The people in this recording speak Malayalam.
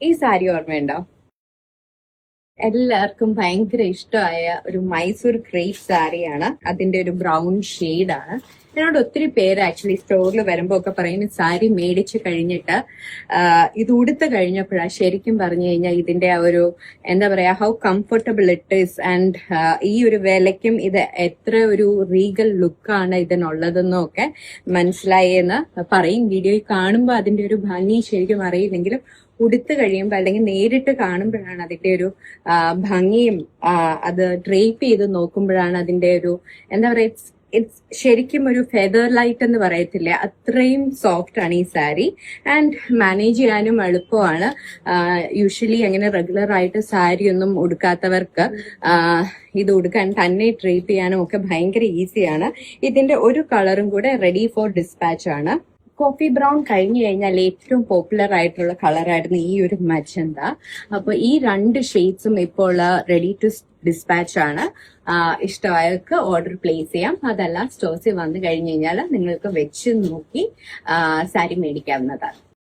ഈ സാരി ഓർമ്മയുണ്ടോ? എല്ലാവർക്കും ഭയങ്കര ഇഷ്ടമായ ഒരു മൈസൂർ ക്രേപ്പ് സാരിയാണ്. അതിന്റെ ഒരു ബ്രൗൺ ഷെയ്ഡാണ്. എന്നോട് ഒത്തിരി പേര് ആക്ച്വലി സ്റ്റോറിൽ വരുമ്പോ ഒക്കെ പറയും സാരി മേടിച്ചു കഴിഞ്ഞിട്ട് ഇത് ഉടുത്ത് കഴിഞ്ഞപ്പോഴാണ് ശരിക്കും പറഞ്ഞു കഴിഞ്ഞാൽ ഇതിന്റെ ആ ഒരു എന്താ പറയാ how comfortable it is and ഈ ഒരു വിലയ്ക്കും ഇത് എത്ര ഒരു റീഗൽ ലുക്കാണ് ഇതിനുള്ളതെന്നും ഒക്കെ മനസ്സിലായി എന്ന് പറയും. വീഡിയോയിൽ കാണുമ്പോൾ അതിന്റെ ഒരു ഭംഗി ശരിക്കും അറിയില്ലെങ്കിലും ഉടുത്ത് കഴിയുമ്പോൾ അല്ലെങ്കിൽ നേരിട്ട് കാണുമ്പോഴാണ് അതിന്റെ ഒരു ഭംഗിയും അത് ഡ്രേപ്പ് ചെയ്ത് നോക്കുമ്പോഴാണ് അതിന്റെ ഒരു എന്താ പറയാ ഇറ്റ്സ് ശരിക്കും ഒരു ഫെദർ ലൈറ്റ് എന്ന് പറയത്തില്ലേ, അത്രയും സോഫ്റ്റ് ആണ് ഈ സാരി. ആൻഡ് മാനേജ് ചെയ്യാനും എളുപ്പമാണ്. യൂഷ്വലി അങ്ങനെ റെഗുലർ ആയിട്ട് സാരി ഒന്നും ഉടുക്കാത്തവർക്ക് ഇത് ഉടുക്കാൻ തന്നെ ഡ്രേപ്പ് ചെയ്യാനും ഒക്കെ ഭയങ്കര ഈസിയാണ്. ഇതിന്റെ ഒരു കളറും കൂടെ റെഡി ഫോർ ഡിസ്പാച്ച് ആണ്. കോഫി ബ്രൗൺ കഴിഞ്ഞു കഴിഞ്ഞാൽ ഏറ്റവും പോപ്പുലർ ആയിട്ടുള്ള കളറായിരുന്നു ഈ ഒരു മജന്ത. അപ്പൊ ഈ രണ്ട് ഷെയ്ഡ്സും ഇപ്പോൾ റെഡി ടു ഡിസ്പാച്ച് ആണ്. ഇഷ്ടമായവർക്ക് ഓർഡർ പ്ലേസ് ചെയ്യാം. അതല്ല സ്റ്റോഴ്സിൽ വന്നു കഴിഞ്ഞു കഴിഞ്ഞാൽ നിങ്ങൾക്ക് വെച്ച് നോക്കി സാരി മേടിക്കാവുന്നതാണ്.